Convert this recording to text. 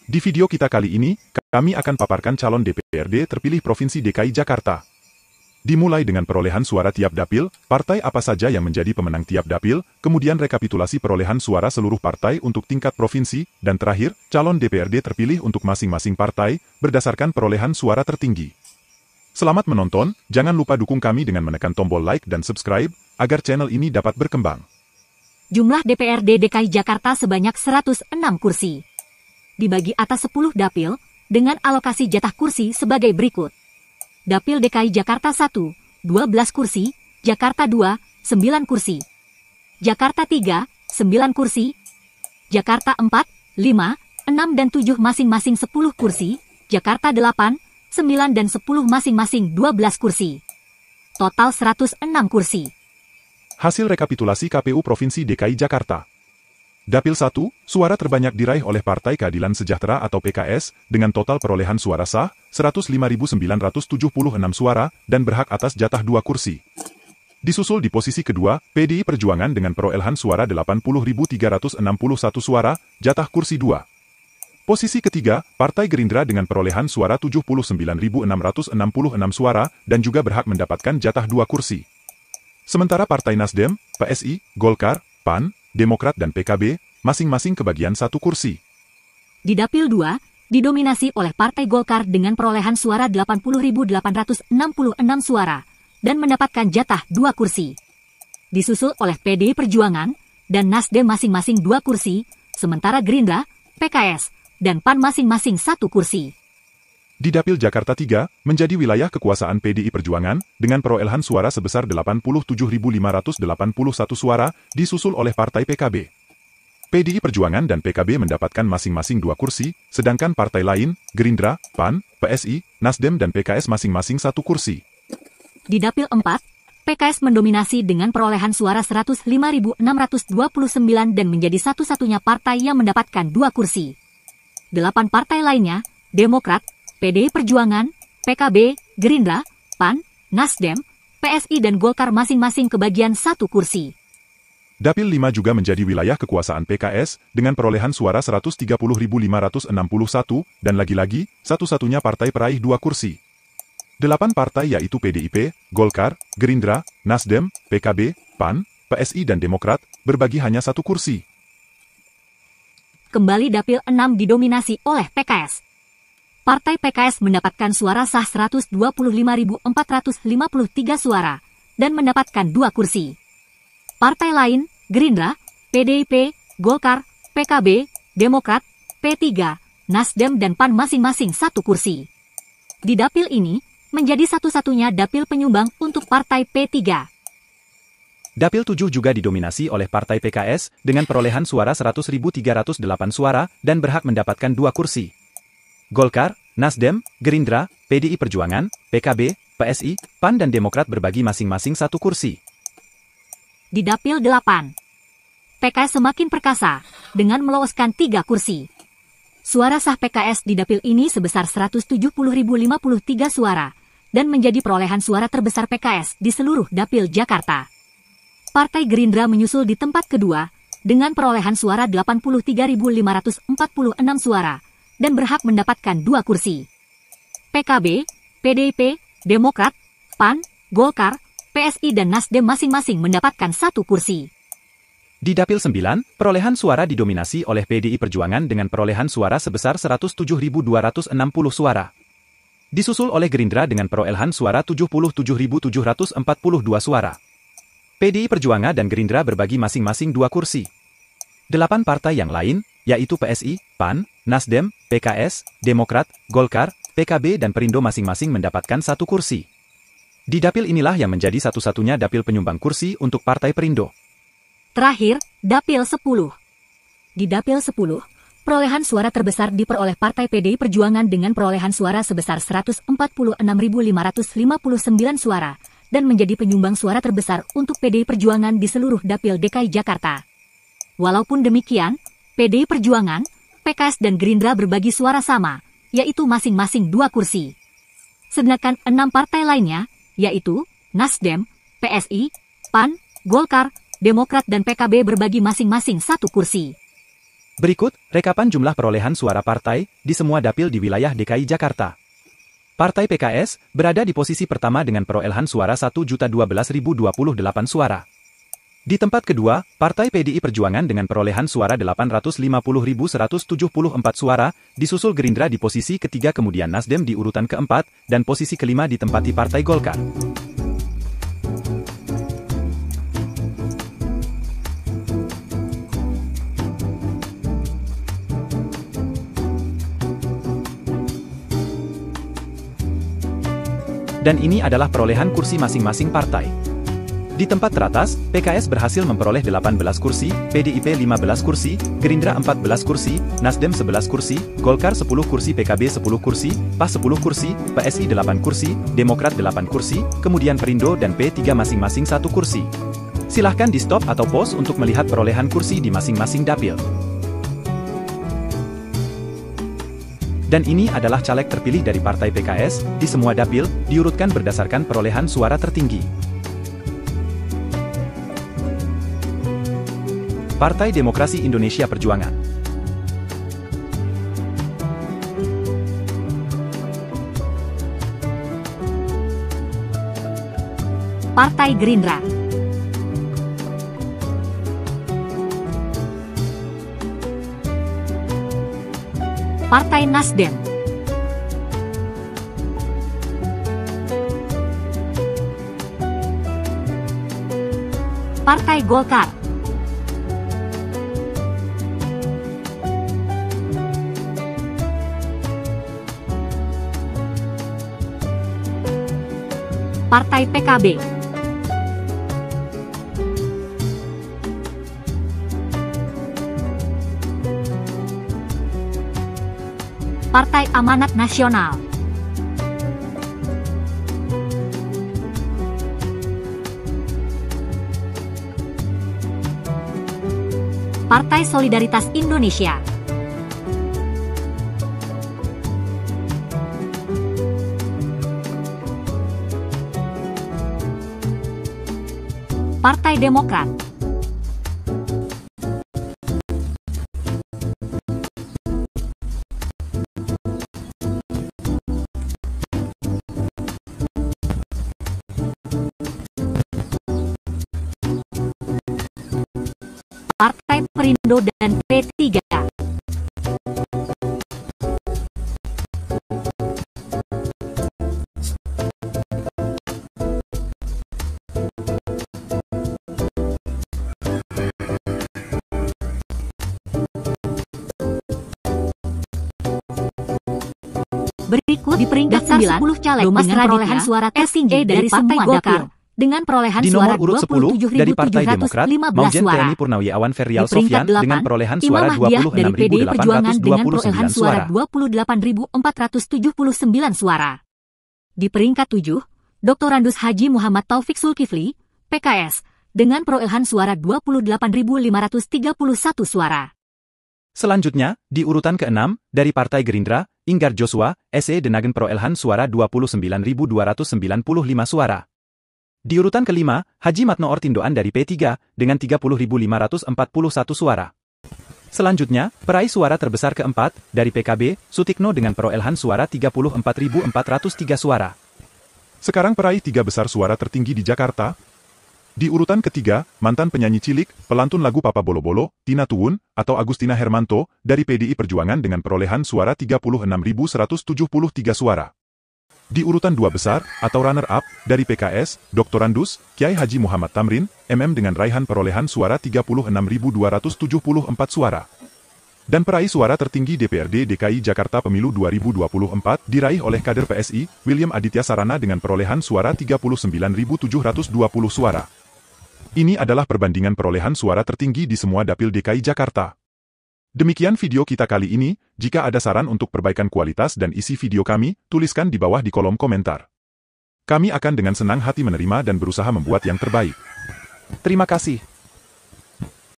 Di video kita kali ini, kami akan paparkan calon DPRD terpilih Provinsi DKI Jakarta. Dimulai dengan perolehan suara tiap dapil, partai apa saja yang menjadi pemenang tiap dapil, kemudian rekapitulasi perolehan suara seluruh partai untuk tingkat provinsi, dan terakhir, calon DPRD terpilih untuk masing-masing partai, berdasarkan perolehan suara tertinggi. Selamat menonton, jangan lupa dukung kami dengan menekan tombol like dan subscribe, agar channel ini dapat berkembang. Jumlah DPRD DKI Jakarta sebanyak 106 kursi. Dibagi atas 10 dapil, dengan alokasi jatah kursi sebagai berikut. Dapil DKI Jakarta 1, 12 kursi, Jakarta 2, 9 kursi. Jakarta 3, 9 kursi. Jakarta 4, 5, 6 dan 7 masing-masing 10 kursi. Jakarta 8, 9 dan 10 masing-masing 12 kursi. Total 106 kursi. Hasil rekapitulasi KPU Provinsi DKI Jakarta. Dapil 1, suara terbanyak diraih oleh Partai Keadilan Sejahtera atau PKS, dengan total perolehan suara sah, 105.976 suara, dan berhak atas jatah 2 kursi. Disusul di posisi kedua, PDI Perjuangan dengan perolehan suara 80.361 suara, jatah kursi 2. Posisi ketiga, Partai Gerindra dengan perolehan suara 79.666 suara, dan juga berhak mendapatkan jatah 2 kursi. Sementara Partai Nasdem, PSI, Golkar, PAN, Demokrat dan PKB, masing-masing kebagian 1 kursi. Di Dapil 2, didominasi oleh Partai Golkar dengan perolehan suara 80.866 suara, dan mendapatkan jatah 2 kursi. Disusul oleh PDI Perjuangan, dan Nasdem masing-masing 2 kursi, sementara Gerindra, PKS, dan PAN masing-masing 1 kursi. Di Dapil Jakarta 3, menjadi wilayah kekuasaan PDI Perjuangan, dengan perolehan suara sebesar 87.581 suara, disusul oleh Partai PKB. PDI Perjuangan dan PKB mendapatkan masing-masing 2 kursi, sedangkan partai lain, Gerindra, PAN, PSI, Nasdem dan PKS masing-masing 1 kursi. Di Dapil 4, PKS mendominasi dengan perolehan suara 105.629 dan menjadi satu-satunya partai yang mendapatkan 2 kursi. 8 partai lainnya, Demokrat, PDI Perjuangan, PKB, Gerindra, PAN, Nasdem, PSI dan Golkar masing-masing kebagian 1 kursi. Dapil 5 juga menjadi wilayah kekuasaan PKS, dengan perolehan suara 130.561, dan lagi-lagi, satu-satunya partai peraih 2 kursi. 8 partai yaitu PDIP, Golkar, Gerindra, Nasdem, PKB, PAN, PSI dan Demokrat, berbagi hanya 1 kursi. Kembali Dapil 6 didominasi oleh PKS. Partai PKS mendapatkan suara sah 125.453 suara, dan mendapatkan 2 kursi. Partai lain, Gerindra, PDIP, Golkar, PKB, Demokrat, P3, Nasdem dan PAN masing-masing 1 kursi. Di dapil ini, menjadi satu-satunya dapil penyumbang untuk Partai P3. Dapil 7 juga didominasi oleh Partai PKS, dengan perolehan suara 100.308 suara, dan berhak mendapatkan 2 kursi. Golkar, Nasdem, Gerindra, PDI Perjuangan, PKB, PSI, PAN dan Demokrat berbagi masing-masing 1 kursi. Di Dapil 8, PKS semakin perkasa, dengan meloloskan 3 kursi. Suara sah PKS di dapil ini sebesar 170.053 suara, dan menjadi perolehan suara terbesar PKS di seluruh dapil Jakarta. Partai Gerindra menyusul di tempat kedua, dengan perolehan suara 83.546 suara, dan berhak mendapatkan 2 kursi. PKB, PDIP, Demokrat, PAN, Golkar, PSI dan Nasdem masing-masing mendapatkan 1 kursi. Di Dapil 9, perolehan suara didominasi oleh PDI Perjuangan dengan perolehan suara sebesar 107.260 suara. Disusul oleh Gerindra dengan perolehan suara 77.742 suara. PDI Perjuangan dan Gerindra berbagi masing-masing 2 kursi. 8 partai yang lain, yaitu PSI, PAN, Nasdem, PKS, Demokrat, Golkar, PKB dan Perindo masing-masing mendapatkan 1 kursi. Di dapil inilah yang menjadi satu-satunya dapil penyumbang kursi untuk Partai Perindo. Terakhir, Dapil 10. Di Dapil 10, perolehan suara terbesar diperoleh Partai PDI Perjuangan dengan perolehan suara sebesar 146.559 suara, dan menjadi penyumbang suara terbesar untuk PDI Perjuangan di seluruh dapil DKI Jakarta. Walaupun demikian, PDI Perjuangan, PKS dan Gerindra berbagi suara sama, yaitu masing-masing 2 kursi. Sedangkan 6 partai lainnya, yaitu Nasdem, PSI, PAN, Golkar, Demokrat dan PKB berbagi masing-masing 1 kursi. Berikut, rekapan jumlah perolehan suara partai di semua dapil di wilayah DKI Jakarta. Partai PKS berada di posisi pertama dengan perolehan suara 1.012.028 suara. Di tempat kedua, Partai PDI Perjuangan dengan perolehan suara 850.174 suara, disusul Gerindra di posisi ketiga, kemudian Nasdem di urutan keempat, dan posisi kelima ditempati Partai Golkar. Dan ini adalah perolehan kursi masing-masing partai. Di tempat teratas, PKS berhasil memperoleh 18 kursi, PDIP 15 kursi, Gerindra 14 kursi, Nasdem 11 kursi, Golkar 10 kursi, PKB 10 kursi, PAS 10 kursi, PSI 8 kursi, Demokrat 8 kursi, kemudian Perindo dan P3 masing-masing 1 kursi. Silahkan di stop atau pause untuk melihat perolehan kursi di masing-masing dapil. Dan ini adalah caleg terpilih dari Partai PKS, di semua dapil, diurutkan berdasarkan perolehan suara tertinggi. Partai Demokrasi Indonesia Perjuangan. Partai Gerindra. Partai Nasdem. Partai Golkar. Partai PKB. Partai Amanat Nasional. Partai Solidaritas Indonesia. Partai Demokrat. Partai Perindo dan P3. Berikut di peringkat 10 caleg dengan perolehan suara tertinggi dari Partai Golkar dengan perolehan di suara nomor urut 10 dari Partai Demokrat, Maujen suara. TNI Purnawiawan Ferial Di peringkat Sofyan 8, dengan perolehan Imam suara Mahdiah dari PDI Perjuangan dengan perolehan 28.829 suara suara. 28.479 suara. Di peringkat 7, Dr. Randus Haji Muhammad Taufik Zulkifli, PKS, dengan perolehan suara 28.531 suara. Selanjutnya, di urutan ke-6, dari Partai Gerindra, Inggar Joshua, SE dengan perolehan suara 29.295 suara. Di urutan ke-5, Haji Matno Ortindoan dari P3, dengan 30.541 suara. Selanjutnya, peraih suara terbesar ke-4, dari PKB, Sutikno dengan perolehan suara 34.403 suara. Sekarang peraih 3 besar suara tertinggi di Jakarta. Di urutan ketiga, mantan penyanyi cilik, pelantun lagu Papa Bolo Bolo, Tina Tuwun, atau Agustina Hermanto, dari PDI Perjuangan dengan perolehan suara 36.173 suara. Di urutan 2 besar, atau runner-up, dari PKS, Dr. Randus, Kiai Haji Muhammad Tamrin, MM dengan raihan perolehan suara 36.274 suara. Dan peraih suara tertinggi DPRD DKI Jakarta Pemilu 2024 diraih oleh kader PSI, William Aditya Sarana dengan perolehan suara 39.720 suara. Ini adalah perbandingan perolehan suara tertinggi di semua dapil DKI Jakarta. Demikian video kita kali ini. Jika ada saran untuk perbaikan kualitas dan isi video kami, tuliskan di bawah di kolom komentar. Kami akan dengan senang hati menerima dan berusaha membuat yang terbaik. Terima kasih.